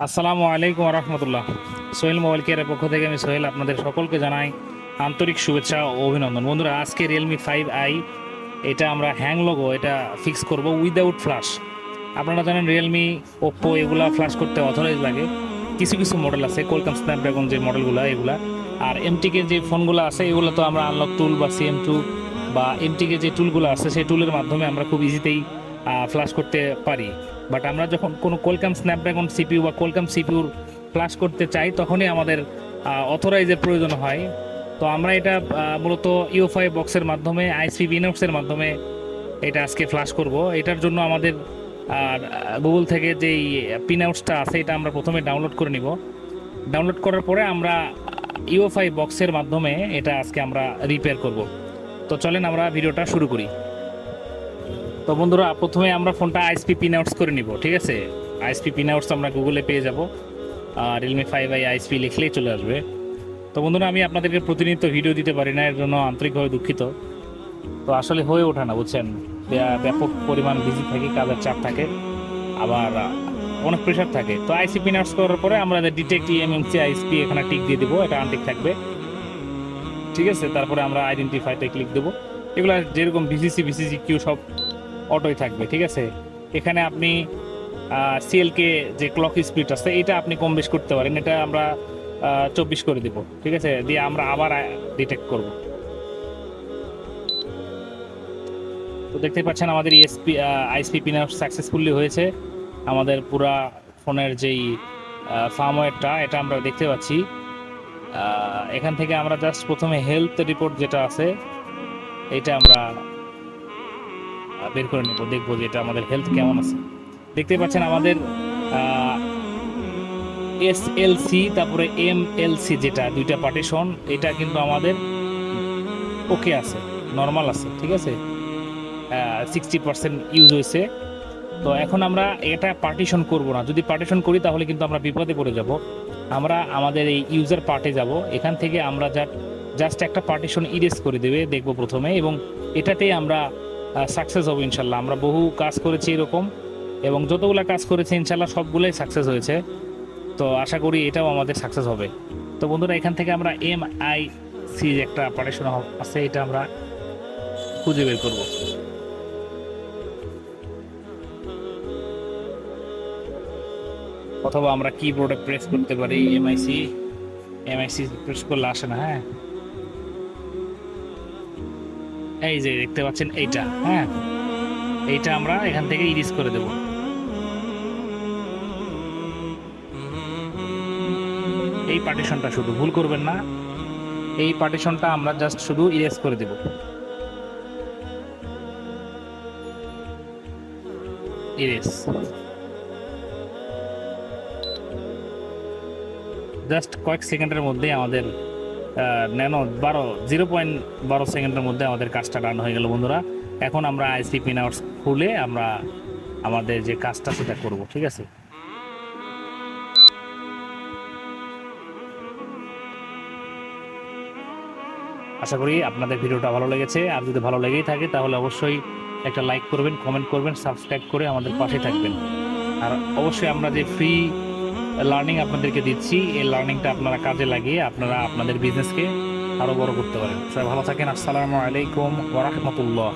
আসসালামু আলাইকুম রহমতুল্লাহ। সোহেল মোবাইল কেয়ারের পক্ষ থেকে আমি সোহেল আপনাদের সকলকে জানাই আন্তরিক শুভেচ্ছা ও অভিনন্দন। বন্ধুরা, আজকে রিয়েলমি 5i এটা আমরা হ্যাং লোগো এটা ফিক্স করব উইদাউট ফ্ল্যাশ। আপনারা জানেন রিয়েলমি, ওপ্পো এগুলা ফ্ল্যাশ করতে অথরাইজ লাগে। কিছু কিছু মডেল আছে কোয়ালকম স্ন্যাপড্রাগন যে মডেলগুলো এগুলা, আর এমটিকে যে ফোনগুলো আছে এগুলো তো আমরা আনলক টুল বা CM2 বা এমটিকে যে টুলগুলো আছে সেই টুলের মাধ্যমে আমরা খুব ইজিতেই ফ্ল্যাশ করতে পারি। বাট আমরা যখন কোনো কোয়ালকম স্ন্যাপড্রাগন সিপিইউ বা কোয়ালকম সিপিইউর ফ্ল্যাশ করতে চাই তখনই আমাদের অথরাইজের প্রয়োজন হয়। তো আমরা এটা মূলত ইউ5 বক্সের মাধ্যমে আইএসপি পিনআউটসের মাধ্যমে এটা আজকে ফ্ল্যাশ করব। এটার জন্য আমাদের গুগল থেকে যেই পিনআউটসটা আছে এটা আমরা প্রথমে ডাউনলোড করে নিব। ডাউনলোড করার পরে আমরা ইউ5 বক্সের মাধ্যমে এটা আজকে আমরা রিপেয়ার করব। তো চলেন আমরা ভিডিওটা শুরু করি। তো বন্ধুরা, প্রথমে আমরা ফোনটা আইএসপি পিনআউটস করে নিব, ঠিক আছে? আইএসপি পিনআউটস আমরা গুগলে পেয়ে যাব, রিয়েলমি 5i আইএসপি লিখলেই চলে আসবে। তো বন্ধুরা, আমি আপনাদেরকে প্রতিনিয়ত ভিডিও দিতে পারি না, এর জন্য আন্তরিকভাবে দুঃখিত। তো আসলে হয়ে ওঠে না, বুঝছেন, ব্যাপক পরিমাণ বিজি থাকি, কাজের চাপ থাকে, আবার অনেক প্রেশার থাকে। তো আইসি পিনআউটস করার পরে আমরা ডিটেক্ট Emmc আইএসপি এখানে টিক দিয়ে দেবো, এটা আনটিক থাকবে, ঠিক আছে? তারপরে আমরা আইডেন্টিফাইতে ক্লিক দেবো। এগুলো যেরকম ভিসিসি কিউ সব অটোই থাকবে, ঠিক আছে? এখানে আপনি সিএলকে যে ক্লক স্পিড আছে এটা আপনি কম বেশ করতে পারেন, এটা আমরা 24 করে দেব, ঠিক আছে? দিয়ে আমরা আবার ডিটেক্ট করব। তো দেখতে পাচ্ছেন আমাদের আইএসপি পিনআউট সাকসেসফুলি হয়েছে। আমাদের পুরা ফোনের যেই ফার্মওয়্যারটা এটা আমরা দেখতে পাচ্ছি। এখান থেকে আমরা জাস্ট প্রথমে হেলথ রিপোর্ট যেটা আছে এটা আমরা বের করে নেব, দেখবো যে এটা আমাদের হেলথ কেমন আছে। দেখতে পাচ্ছেন আমাদের SLC তারপরে MLC যেটা দুইটা পার্টিশন, এটা কিন্তু আমাদের ওকে আছে, নর্মাল আছে, ঠিক আছে? 60% ইউজ হয়েছে। তো এখন আমরা এটা পার্টিশন করব না, যদি পার্টিশন করি তাহলে কিন্তু আমরা বিপদে পড়ে যাব। আমরা আমাদের এই ইউজার পার্টে যাব, এখান থেকে আমরা জাস্ট একটা পার্টিশন ইরেজ করে দেবে দেখব প্রথমে, এবং এটাতেই আমরা সাকসেস হবো ইনশাল্লাহ। আমরা বহু কাজ করেছি এরকম, এবং যতগুলো কাজ করেছি ইনশাল্লাহ সবগুলোই সাকসেস হয়েছে। তো আশা করি এটাও আমাদের সাকসেস হবে। তো বন্ধুরা, এখান থেকে আমরা MIC একটা পার্টিশন আছে এটা আমরা খুঁজে বের করব। অথবা আমরা কিবোর্ডে প্রেস করতে পারি MIC প্রেস করলে আসে না। হ্যাঁ, এই যে দেখতে পাচ্ছেন এইটা, হ্যাঁ, এইটা আমরা এখান থেকে ইরেজ করে দেব। এই পার্টিশনটা শুধু ভুল করবেন না, এই পার্টিশনটা আমরা জাস্ট শুধু ইরেজ করে দেব। ইরেজ জাস্ট কয়েক সেকেন্ডের মধ্যে আমাদের ন্যানো 0.12 সেকেন্ডের মধ্যে আমাদের কাজটা রান হয়ে গেল। বন্ধুরা, এখন আমরা আইসি পিনআউটস খুলে আমরা আমাদের যে কাজটা সেটা করব, ঠিক আছে? আশা করি আপনাদের ভিডিওটা ভালো লেগেছে, আর যদি ভালো লেগেই থাকে তাহলে অবশ্যই একটা লাইক করবেন, কমেন্ট করবেন, সাবস্ক্রাইব করে আমাদের পাশে থাকবেন। আর অবশ্যই আমরা যে ফ্রি লার্নিং আপনাদেরকে দিচ্ছি, এই লার্নিংটা আপনারা কাজে লাগিয়ে আপনারা আপনাদের বিজনেসকে আরও বড় করতে পারেন। সবাই ভালো থাকেন। আসসালামু আলাইকুম ওয়া রাহমাতুল্লাহ।